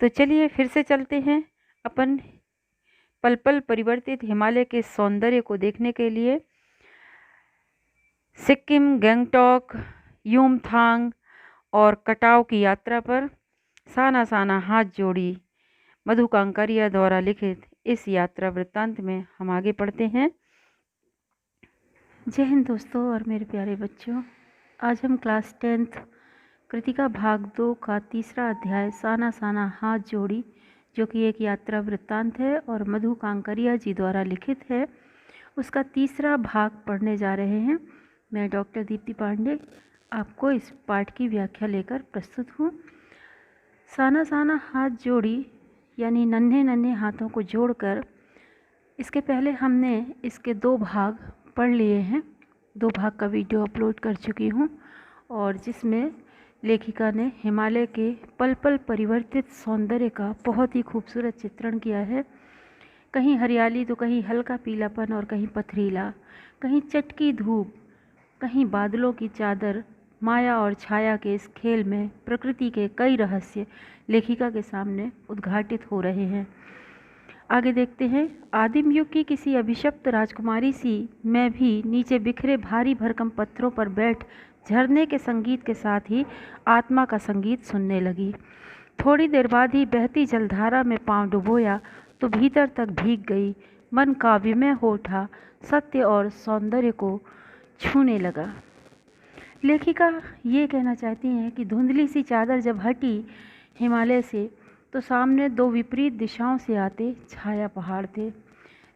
तो चलिए फिर से चलते हैं अपन पल पल परिवर्तित हिमालय के सौंदर्य को देखने के लिए सिक्किम, गंगटोक, युमथांग और कटाव की यात्रा पर। साना साना हाथ जोड़ी मधु कांकरिया द्वारा लिखित इस यात्रा वृत्तांत में हम आगे पढ़ते हैं। जय हिंद दोस्तों और मेरे प्यारे बच्चों, आज हम क्लास 10th कृतिका भाग 2 का तीसरा अध्याय साना साना हाथ जोड़ी, जो कि एक यात्रा वृत्तांत है और मधु कांकरिया जी द्वारा लिखित है, उसका तीसरा भाग पढ़ने जा रहे हैं। मैं डॉक्टर दीप्ति पांडे आपको इस पाठ की व्याख्या लेकर प्रस्तुत हूँ। साना साना हाथ जोड़ी यानी नन्हे नन्हे हाथों को जोड़कर, इसके पहले हमने इसके 2 भाग पढ़ लिए हैं। 2 भाग का वीडियो अपलोड कर चुकी हूँ और जिसमें लेखिका ने हिमालय के पल पल परिवर्तित सौंदर्य का बहुत ही खूबसूरत चित्रण किया है। कहीं हरियाली तो कहीं हल्का पीलापन और कहीं पथरीला, कहीं चटकी धूप, कहीं बादलों की चादर। माया और छाया के इस खेल में प्रकृति के कई रहस्य लेखिका के सामने उद्घाटित हो रहे हैं। आगे देखते हैं। आदिम युग की किसी अभिशप्त राजकुमारी सी मैं भी नीचे बिखरे भारी भरकम पत्थरों पर बैठ झरने के संगीत के साथ ही आत्मा का संगीत सुनने लगी। थोड़ी देर बाद ही बहती जलधारा में पांव डुबोया तो भीतर तक भीग गई। मन काव्यमय हो उठा, सत्य और सौंदर्य को छूने लगा। लेखिका ये कहना चाहती हैं कि धुंधली सी चादर जब हटी हिमालय से, तो सामने 2 विपरीत दिशाओं से आते छाया पहाड़ थे,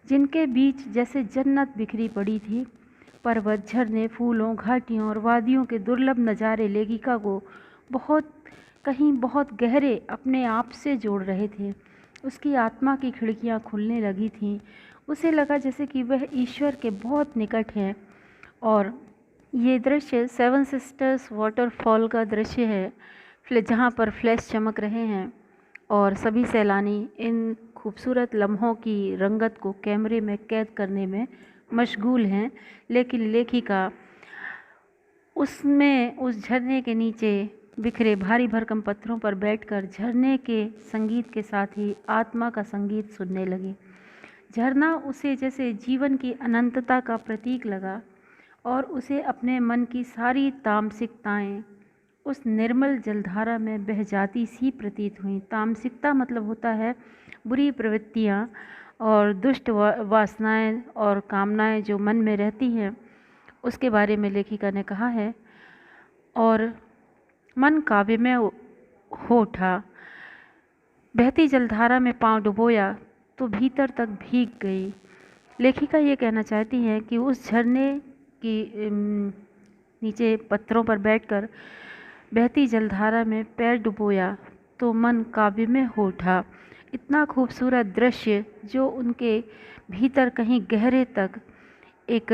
जिनके बीच जैसे जन्नत बिखरी पड़ी थी। पर्वत, झरने, फूलों, घाटियों और वादियों के दुर्लभ नज़ारे लेखिका को कहीं बहुत गहरे अपने आप से जोड़ रहे थे। उसकी आत्मा की खिड़कियां खुलने लगी थीं। उसे लगा जैसे कि वह ईश्वर के बहुत निकट हैं। और ये दृश्य 7 सिस्टर्स वाटरफॉल का दृश्य है, जहाँ पर फ्लैश चमक रहे हैं और सभी सैलानी इन खूबसूरत लम्हों की रंगत को कैमरे में कैद करने में मशगूल हैं। लेकिन लेखिका उस झरने के नीचे बिखरे भारी भरकम पत्थरों पर बैठकर झरने के संगीत के साथ ही आत्मा का संगीत सुनने लगी। झरना उसे जैसे जीवन की अनंतता का प्रतीक लगा और उसे अपने मन की सारी तामसिकताएं उस निर्मल जलधारा में बह जाती सी प्रतीत हुई। तामसिकता मतलब होता है बुरी प्रवृत्तियां और दुष्ट वासनाएं और कामनाएं जो मन में रहती हैं, उसके बारे में लेखिका ने कहा है। और मन काव्यमय हो उठा, बहती जलधारा में पांव डुबोया तो भीतर तक भीग गई। लेखिका ये कहना चाहती हैं कि उस झरने की नीचे पत्थरों पर बैठकर बहती जलधारा में पैर डुबोया तो मन काव्यमय हो उठा। इतना खूबसूरत दृश्य जो उनके भीतर कहीं गहरे तक एक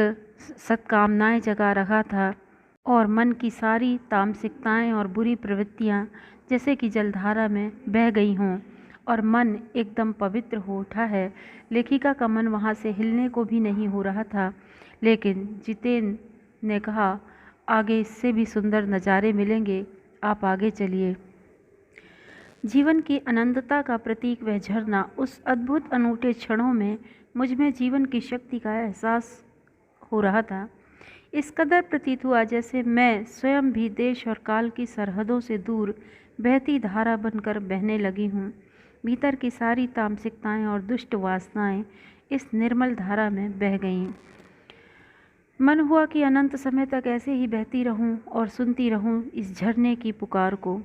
सत्कामनाएं जगा रहा था और मन की सारी तामसिकताएं और बुरी प्रवृत्तियां जैसे कि जलधारा में बह गई हों और मन एकदम पवित्र हो उठा है। लेखिका का मन वहाँ से हिलने को भी नहीं हो रहा था। लेकिन जितेन ने कहा, आगे इससे भी सुंदर नज़ारे मिलेंगे, आप आगे चलिए। जीवन की अनंतता का प्रतीक वह झरना, उस अद्भुत अनूठे क्षणों में मुझ में जीवन की शक्ति का एहसास हो रहा था। इस कदर प्रतीत हुआ जैसे मैं स्वयं भी देश और काल की सरहदों से दूर बहती धारा बनकर बहने लगी हूँ। भीतर की सारी तामसिकताएं और दुष्ट वासनाएं इस निर्मल धारा में बह गईं। मन हुआ कि अनंत समय तक ऐसे ही बहती रहूं और सुनती रहूं इस झरने की पुकार को।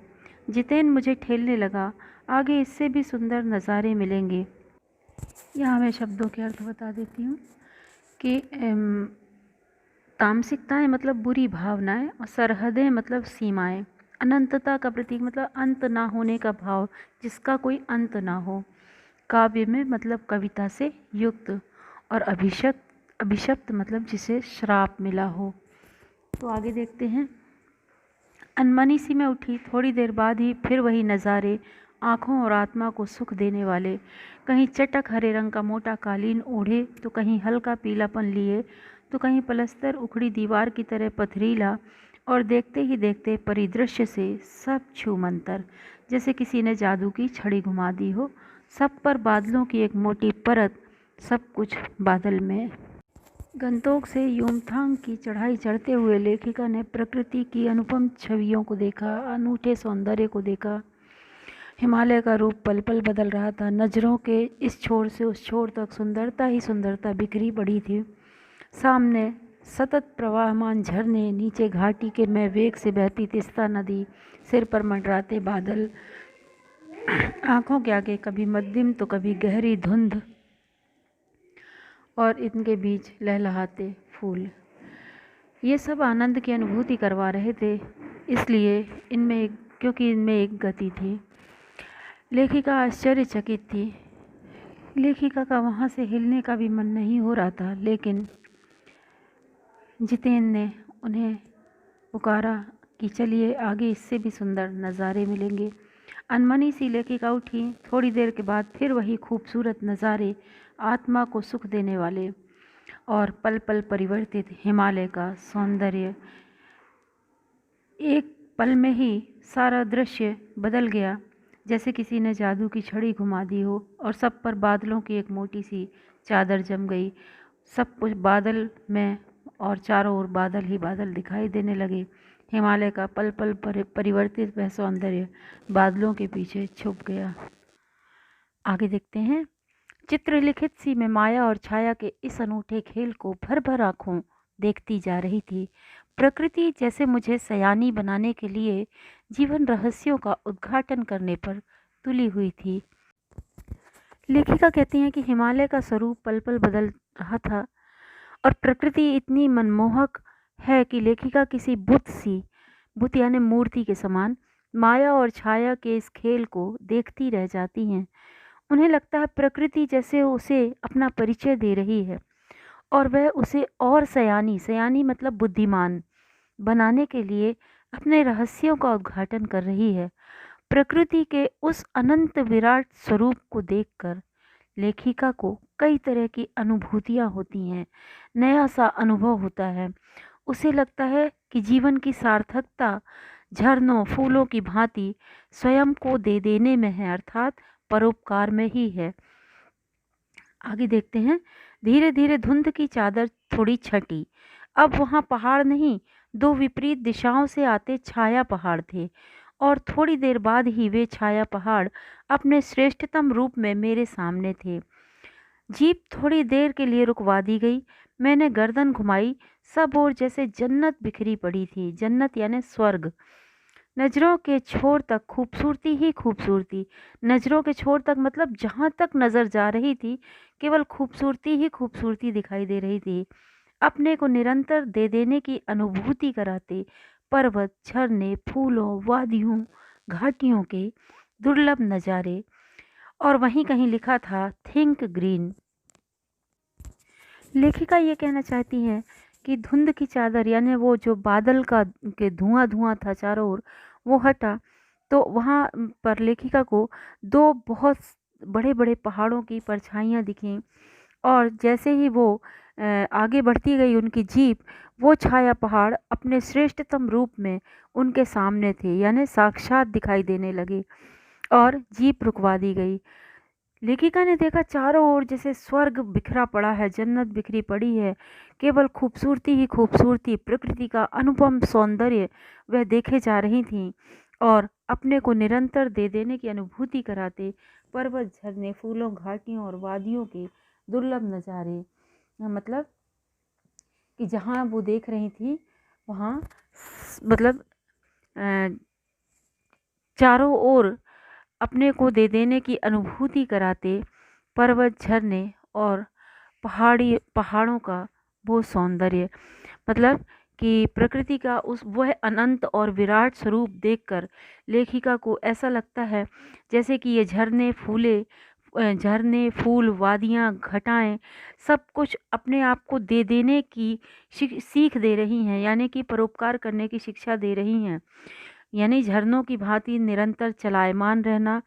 जितेन मुझे ठेलने लगा, आगे इससे भी सुंदर नज़ारे मिलेंगे। यहाँ मैं शब्दों के अर्थ बता देती हूँ कि तामसिकताएं मतलब बुरी भावनाएं और सरहदें मतलब सीमाएं। अनंतता का प्रतीक मतलब अंत ना होने का भाव, जिसका कोई अंत ना हो। काव्य में मतलब कविता से युक्त, और अभिशप्त मतलब जिसे श्राप मिला हो। तो आगे देखते हैं। अनमनी सी मैं उठी, थोड़ी देर बाद ही फिर वही नज़ारे, आँखों और आत्मा को सुख देने वाले। कहीं चटक हरे रंग का मोटा कालीन ओढ़े तो कहीं हल्का पीलापन लिए तो कहीं पलस्तर उखड़ी दीवार की तरह पथरीला, और देखते ही देखते परिदृश्य से सब छूमंतर। जैसे किसी ने जादू की छड़ी घुमा दी हो। सब पर बादलों की एक मोटी परत, सब कुछ बादल में। गंतोक से युमथांग की चढ़ाई चढ़ते हुए लेखिका ने प्रकृति की अनुपम छवियों को देखा, अनूठे सौंदर्य को देखा। हिमालय का रूप पल पल बदल रहा था। नज़रों के इस छोर से उस छोर तक सुंदरता ही सुंदरता बिखरी पड़ी थी। सामने सतत प्रवाहमान झरने, नीचे घाटी के में वेग से बहती तिस्ता नदी, सिर पर मंडराते बादल, आंखों के आगे कभी मध्यम तो कभी गहरी धुंध, और इनके बीच लहलहाते फूल। ये सब आनंद की अनुभूति करवा रहे थे, इसलिए क्योंकि इनमें एक गति थी। लेखिका आश्चर्यचकित थी। लेखिका का वहाँ से हिलने का भी मन नहीं हो रहा था, लेकिन जितेन ने उन्हें पुकारा कि चलिए आगे इससे भी सुंदर नज़ारे मिलेंगे। अनमनी सी लेखिका उठी। थोड़ी देर के बाद फिर वही खूबसूरत नज़ारे, आत्मा को सुख देने वाले और पल पल परिवर्तित हिमालय का सौंदर्य। एक पल में ही सारा दृश्य बदल गया, जैसे किसी ने जादू की छड़ी घुमा दी हो और सब पर बादलों की एक मोटी सी चादर जम गई। सब कुछ बादल में और चारों ओर बादल ही बादल दिखाई देने लगे। हिमालय का पल पल परिवर्तित वह सौंदर्य बादलों के पीछे छुप गया। आगे देखते हैं। चित्रलिखित सी मैं माया और छाया के इस अनूठे खेल को भर भर आँखों देखती जा रही थी। प्रकृति जैसे मुझे सयानी बनाने के लिए जीवन रहस्यों का उद्घाटन करने पर तुली हुई थी। लेखिका कहती हैं कि हिमालय का स्वरूप पल पल बदल रहा था और प्रकृति इतनी मनमोहक है कि लेखिका किसी बुत यानी मूर्ति के समान माया और छाया के इस खेल को देखती रह जाती हैं। उन्हें लगता है प्रकृति जैसे उसे अपना परिचय दे रही है और वह उसे और सयानी मतलब बुद्धिमान बनाने के लिए अपने रहस्यों का उद्घाटन कर रही है। प्रकृति के उस अनंत विराट स्वरूप को देखकर लेखिका को कई तरह की अनुभूतियाँ होती हैं, नया सा अनुभव होता है। उसे लगता है कि जीवन की सार्थकता झरनों फूलों की भांति स्वयं को दे देने में है, अर्थात परोपकार में ही है। आगे देखते हैं। धीरे धीरे धुंध की चादर थोड़ी छटी। अब वहाँ पहाड़ नहीं, दो विपरीत दिशाओं से आते छाया पहाड़ थे और थोड़ी देर बाद ही वे छाया पहाड़ अपने श्रेष्ठतम रूप में मेरे सामने थे। जीप थोड़ी देर के लिए रुकवा दी गई। मैंने गर्दन घुमाई। सब ओर जैसे जन्नत बिखरी पड़ी थी, जन्नत यानी स्वर्ग। नज़रों के छोर तक खूबसूरती ही खूबसूरती। नज़रों के छोर तक मतलब जहाँ तक नज़र जा रही थी केवल खूबसूरती ही खूबसूरती दिखाई दे रही थी। अपने को निरंतर दे देने की अनुभूति कराते पर्वत, झरने, फूलों, वादियों, घाटियों के दुर्लभ नज़ारे। और वहीं कहीं लिखा था थिंक ग्रीन। लेखिका ये कहना चाहती हैं कि धुंध की चादर यानी वो जो बादल का के धुआं था चारों ओर, वो हटा तो वहाँ पर लेखिका को दो बहुत बड़े बड़े पहाड़ों की परछाइयाँ दिखीं और जैसे ही वो आगे बढ़ती गई उनकी जीप, वो छाया पहाड़ अपने श्रेष्ठतम रूप में उनके सामने थे, यानी साक्षात दिखाई देने लगे और जीप रुकवा दी गई। लेखिका ने देखा चारों ओर जैसे स्वर्ग बिखरा पड़ा है, जन्नत बिखरी पड़ी है, केवल खूबसूरती ही खूबसूरती, प्रकृति का अनुपम सौंदर्य वह देखे जा रही थीं और अपने को निरंतर दे देने की अनुभूति कराते पर्वत, झरने, फूलों, घाटियों और वादियों के दुर्लभ नज़ारे। मतलब कि जहाँ वो देख रही थी वहाँ मतलब चारों ओर अपने को दे देने की अनुभूति कराते पर्वत, झरने और पहाड़ों का वो सौंदर्य। मतलब कि प्रकृति का उस वह अनंत और विराट स्वरूप देखकर लेखिका को ऐसा लगता है जैसे कि ये झरने, फूल, वादियाँ, घटाएं सब कुछ अपने आप को दे देने की सीख दे रही हैं, यानी कि परोपकार करने की शिक्षा दे रही हैं। यानी झरनों की भांति निरंतर चलायमान रहना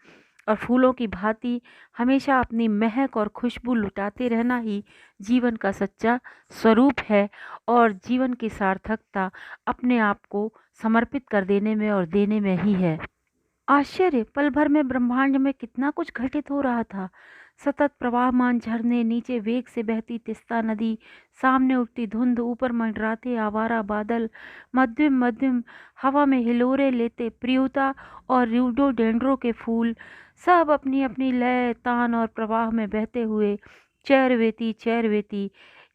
और फूलों की भांति हमेशा अपनी महक और खुशबू लुटाते रहना ही जीवन का सच्चा स्वरूप है और जीवन की सार्थकता अपने आप को समर्पित कर देने में और देने में ही है। आश्चर्य! पल भर में ब्रह्मांड में कितना कुछ घटित हो रहा था। सतत प्रवाहमान झरने, नीचे वेग से बहती तीस्ता नदी, सामने उठती धुंध, ऊपर मंडराते आवारा बादल, मध्यम मध्यम हवा में हिलोरे लेते प्रियुता और र्यूडोडेंड्रो के फूल, सब अपनी अपनी लय, तान और प्रवाह में बहते हुए चैरवेती चैरवेती,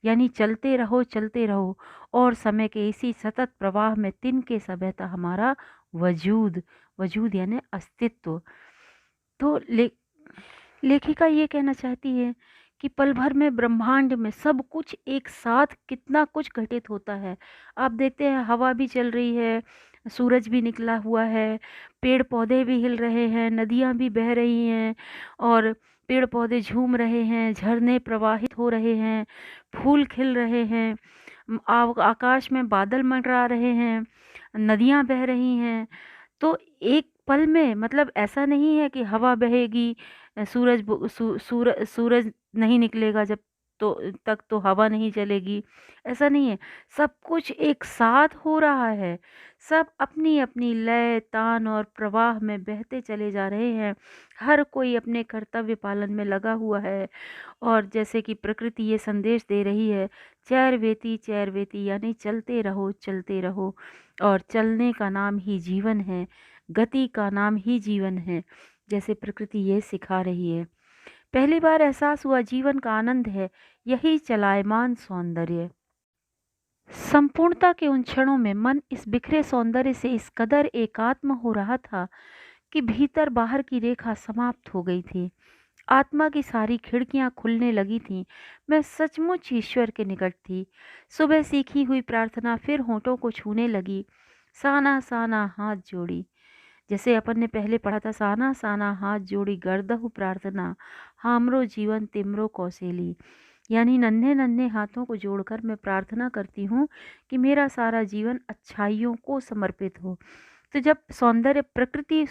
यानी चलते रहो। और समय के इसी सतत प्रवाह में तिनके सा बहता हमारा वजूद। वजूद यानी अस्तित्व। तो लेखिका ये कहना चाहती है कि पल भर में ब्रह्मांड में सब कुछ एक साथ कितना कुछ घटित होता है। आप देखते हैं हवा भी चल रही है, सूरज भी निकला हुआ है, पेड़ पौधे भी हिल रहे हैं, नदियाँ भी बह रही हैं और पेड़ पौधे झूम रहे हैं, झरने प्रवाहित हो रहे हैं, फूल खिल रहे हैं, आकाश में बादल मंडरा रहे हैं, नदियाँ बह रही हैं। तो एक पल में, मतलब ऐसा नहीं है कि हवा बहेगी, सूरज नहीं निकलेगा जब तो तक तो हवा नहीं चलेगी, ऐसा नहीं है। सब कुछ एक साथ हो रहा है, सब अपनी अपनी लय, तान और प्रवाह में बहते चले जा रहे हैं। हर कोई अपने कर्तव्य पालन में लगा हुआ है और जैसे कि प्रकृति ये संदेश दे रही है, चैर वेती यानी चलते रहो। और चलने का नाम ही जीवन है, गति का नाम ही जीवन है, जैसे प्रकृति ये सिखा रही है। पहली बार एहसास हुआ जीवन का आनंद है यही चलायमान सौंदर्य। संपूर्णता के उन क्षणों में मन इस बिखरे सौंदर्य से इस कदर एकात्म हो रहा था कि भीतर बाहर की रेखा समाप्त हो गई थी। आत्मा की सारी खिड़कियां खुलने लगी थीं। मैं सचमुच ईश्वर के निकट थी। सुबह सीखी हुई प्रार्थना फिर होठों को छूने लगी। साना साना हाथ जोड़ी, जैसे अपन ने पहले पढ़ा था, साना साना हाथ जोड़ी गर्दहु प्रार्थना, हामरो जीवन तिमरो कौशेली, यानी नन्हे नन्हे हाथों को जोड़कर मैं प्रार्थना करती हूँ कि मेरा सारा जीवन अच्छाइयों को समर्पित हो। तो जब प्रकृति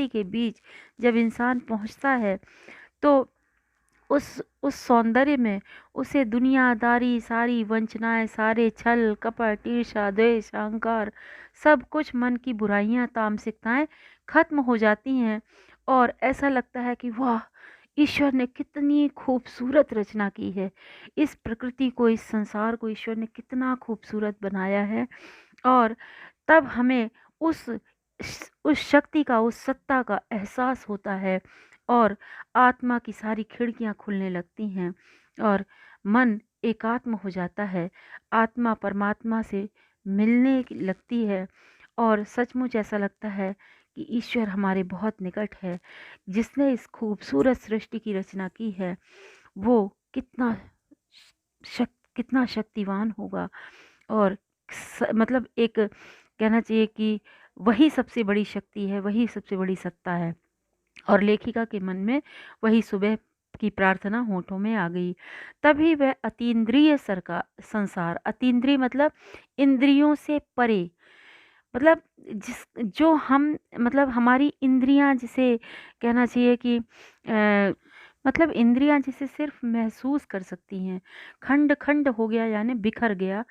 के बीच जब इंसान पहुँचता है तो उस सौंदर्य में उसे दुनियादारी, सारी वंचनाएं, सारे छल कपट, ईर्ष्या, द्वेष, अहंकार, सब कुछ, मन की बुराइयां, तामसिकताएं खत्म हो जाती हैं और ऐसा लगता है कि वाह, ईश्वर ने कितनी खूबसूरत रचना की है। इस प्रकृति को, इस संसार को ईश्वर ने कितना खूबसूरत बनाया है। और तब हमें उस शक्ति का, उस सत्ता का एहसास होता है और आत्मा की सारी खिड़कियां खुलने लगती हैं और मन एकात्म हो जाता है। आत्मा परमात्मा से मिलने लगती है और सचमुच ऐसा लगता है कि ईश्वर हमारे बहुत निकट है। जिसने इस खूबसूरत सृष्टि की रचना की है वो कितना शक्तिवान होगा। और मतलब एक कहना चाहिए कि वही सबसे बड़ी शक्ति है, वही सबसे बड़ी सत्ता है। और लेखिका के मन में वही सुबह की प्रार्थना होठों में आ गई। तभी वह अतीन्द्रिय संसार, अतीन्द्रिय मतलब इंद्रियों से परे, मतलब जो हम, मतलब हमारी इंद्रियां जिसे कहना चाहिए कि मतलब इंद्रियां जिसे सिर्फ महसूस कर सकती हैं, खंड खंड हो गया यानी बिखर गया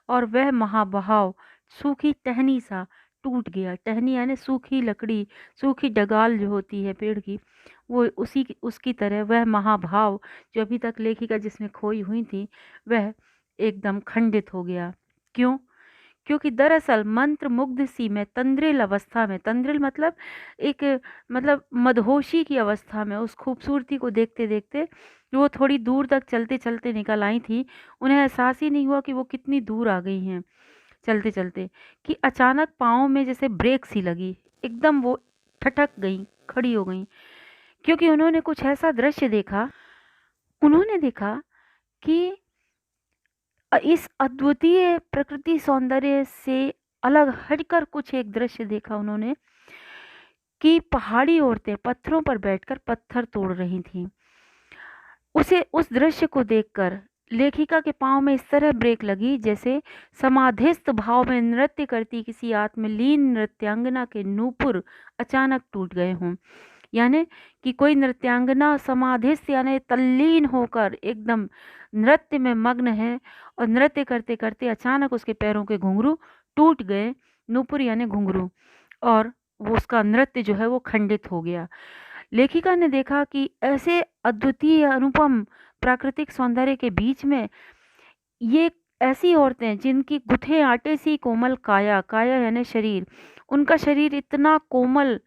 और वह महाभाव सूखी टहनी सा टूट गया। टहनी यानी सूखी लकड़ी, सूखी डगाल जो होती है पेड़ की, वो उसकी तरह वह महाभाव जो अभी तक लेखिका जिसमें खोई हुई थी वह एकदम खंडित हो गया। क्यों? क्योंकि दरअसल मंत्र मुग्ध सी में तंद्रिल अवस्था में, तंद्रिल मतलब एक, मतलब मदहोशी की अवस्था में, उस खूबसूरती को देखते देखते वो थोड़ी दूर तक चलते चलते निकल आई थी। उन्हें एहसास ही नहीं हुआ कि वो कितनी दूर आ गई हैं चलते चलते, कि अचानक पाँव में जैसे ब्रेक सी लगी, एकदम वो ठठक गई, खड़ी हो गई। क्योंकि उन्होंने कुछ ऐसा दृश्य देखा, उन्होंने देखा कि इस अद्वितीय प्रकृति सौंदर्य से अलग हटकर कुछ एक दृश्य देखा उन्होंने कि पहाड़ी औरतें पत्थरों पर बैठकर पत्थर तोड़ रही थीं। उस दृश्य को देखकर लेखिका के पांव में इस तरह ब्रेक लगी जैसे समाधिस्थ भाव में नृत्य करती किसी आत्मलीन नृत्यांगना के नूपुर अचानक टूट गए हों। यानी कि कोई नृत्यांगना समाधिस्थ यानी तल्लीन होकर एकदम नृत्य में मग्न है और नृत्य करते करते अचानक उसके पैरों के घुंघरू टूट गए, नूपुर यानी घुंघरू, और वो उसका नृत्य जो है वो खंडित हो गया। लेखिका ने देखा कि ऐसे अद्वितीय अनुपम प्राकृतिक सौंदर्य के बीच में ये ऐसी औरतें जिनकी गुथे आटे सी कोमल काया, काया यानी शरीर, उनका शरीर इतना कोमल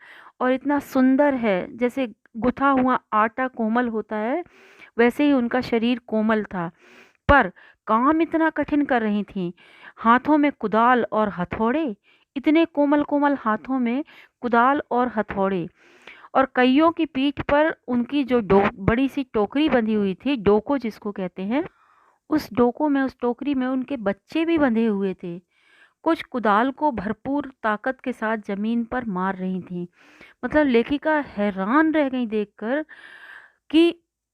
और इतना सुंदर है, जैसे गुथा हुआ आटा कोमल होता है वैसे ही उनका शरीर कोमल था। पर काम इतना कठिन कर रही थीं। हाथों में कुदाल और हथौड़े, इतने कोमल कोमल हाथों में कुदाल और हथौड़े, और कईयों की पीठ पर उनकी जो बड़ी सी टोकरी बंधी हुई थी, डोको जिसको कहते हैं, उस डोको में, उस टोकरी में उनके बच्चे भी बंधे हुए थे। कुछ कुदाल को भरपूर ताकत के साथ जमीन पर मार रही थीं। मतलब लेखिका हैरान रह गई देखकर कि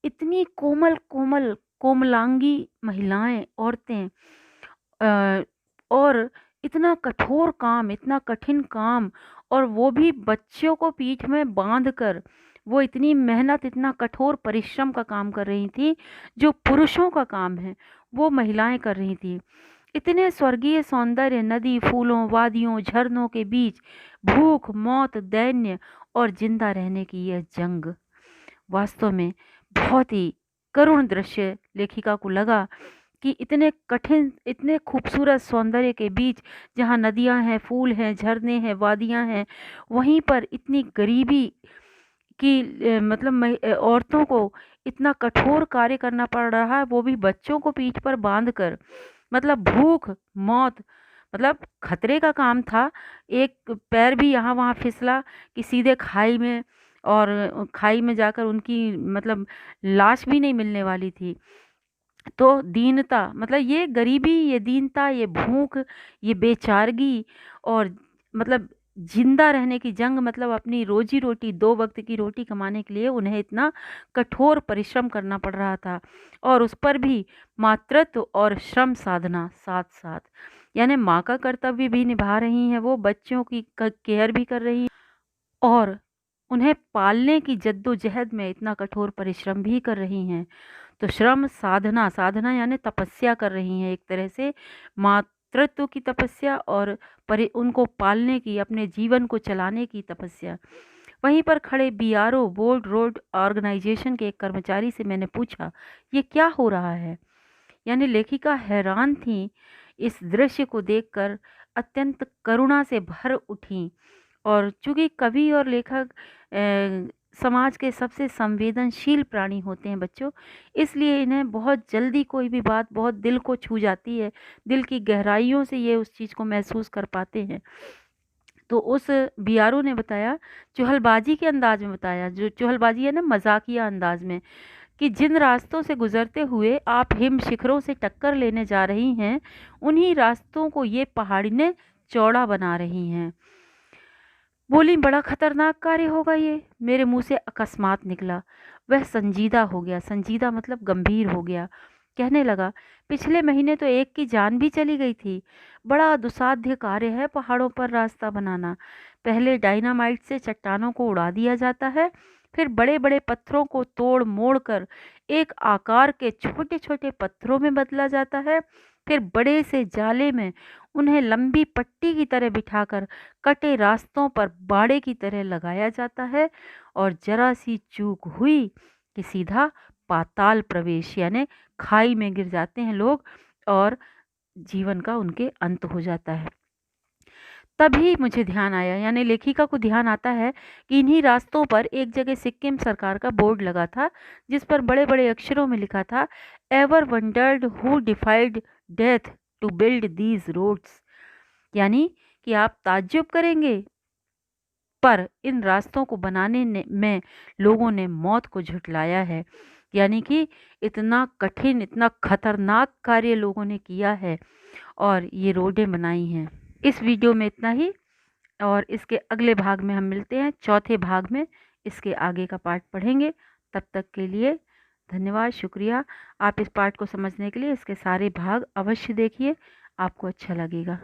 इतनी कोमल कोमल कोमलांगी महिलाएं, औरतें, अ, और इतना कठोर काम, इतना कठिन काम, और वो भी बच्चों को पीठ में बांध कर वो इतनी मेहनत, इतना कठोर परिश्रम का काम कर रही थी जो पुरुषों का काम है वो महिलाएं कर रही थी। इतने स्वर्गीय सौंदर्य, नदी, फूलों, वादियों, झरनों के बीच भूख, मौत, दैन्य और जिंदा रहने की यह जंग वास्तव में बहुत ही करुण दृश्य लेखिका को लगा कि इतने कठिन, इतने खूबसूरत सौंदर्य के बीच, जहाँ नदियाँ हैं, फूल हैं, झरने हैं, वादियाँ हैं, वहीं पर इतनी गरीबी की मतलब औरतों को इतना कठोर कार्य करना पड़ रहा है, वो भी बच्चों को पीठ पर बांध कर। मतलब भूख, मौत, मतलब खतरे का काम था। एक पैर भी यहाँ वहाँ फिसला कि सीधे खाई में, और खाई में जाकर उनकी मतलब लाश भी नहीं मिलने वाली थी। तो दीनता, मतलब ये गरीबी, ये दीनता, ये भूख, ये बेचारगी, और मतलब जिंदा रहने की जंग, मतलब अपनी रोजी रोटी, 2 वक्त की रोटी कमाने के लिए उन्हें इतना कठोर परिश्रम करना पड़ रहा था, और उस पर भी मातृत्व और श्रम साधना साथ साथ, यानी माँ का कर्तव्य भी निभा रही हैं, वो बच्चों की केयर भी कर रही हैं, और उन्हें पालने की जद्दोजहद में इतना कठोर परिश्रम भी कर रही हैं। तो श्रम साधना, साधना यानी तपस्या कर रही हैं, एक तरह से मातृत्व की तपस्या, और उनको पालने की, अपने जीवन को चलाने की तपस्या। वहीं पर खड़े बीआरओ, बोर्ड रोड ऑर्गेनाइजेशन के एक कर्मचारी से मैंने पूछा, ये क्या हो रहा है? यानी लेखिका हैरान थी इस दृश्य को देखकर, अत्यंत करुणा से भर उठी। और चूंकि कवि और लेखक समाज के सबसे संवेदनशील प्राणी होते हैं बच्चों, इसलिए इन्हें बहुत जल्दी कोई भी बात बहुत दिल को छू जाती है, दिल की गहराइयों से ये उस चीज़ को महसूस कर पाते हैं। तो उस बीआरओ ने बताया, चुहलबाजी के अंदाज में बताया, जो चुहलबाजी है ना, मजाकिया अंदाज में, कि जिन रास्तों से गुजरते हुए आप हिम शिखरों से टक्कर लेने जा रही हैं, उन्हीं रास्तों को ये पहाड़ी ने चौड़ा बना रही हैं। बोली, बड़ा खतरनाक कार्य होगा ये। मेरे मुंह से अकस्मात निकला। वह संजीदा हो गया, संजीदा मतलब गंभीर हो गया। कहने लगा, पिछले महीने तो एक की जान भी चली गई थी। बड़ा दुसाध्य कार्य है पहाड़ों पर रास्ता बनाना। पहले डायनामाइट से चट्टानों को उड़ा दिया जाता है, फिर बड़े बड़े पत्थरों को तोड़ मोड़ कर एक आकार के छोटे छोटे पत्थरों में बदला जाता है, फिर बड़े से जाले में उन्हें लंबी पट्टी की तरह बिठाकर कटे रास्तों पर बाड़े की तरह लगाया जाता है, और जरा सी चूक हुई कि सीधा पाताल प्रवेश, यानी खाई में गिर जाते हैं लोग, और जीवन का उनके अंत हो जाता है। तभी मुझे ध्यान आया, यानी लेखिका को ध्यान आता है कि इन्हीं रास्तों पर एक जगह सिक्किम सरकार का बोर्ड लगा था, जिस पर बड़े बड़े अक्षरों में लिखा था, ever wondered who defied death to build these roads. यानी कि आप ताज्जुब करेंगे, पर इन रास्तों को बनाने में लोगों ने मौत को झुठलाया है। यानी कि इतना कठिन, इतना खतरनाक कार्य लोगों ने किया है और ये रोडें बनाई हैं। इस वीडियो में इतना ही, और इसके अगले भाग में हम मिलते हैं, चौथे भाग में इसके आगे का पार्ट पढ़ेंगे। तब तक के लिए धन्यवाद, शुक्रिया। आप इस पार्ट को समझने के लिए इसके सारे भाग अवश्य देखिए, आपको अच्छा लगेगा।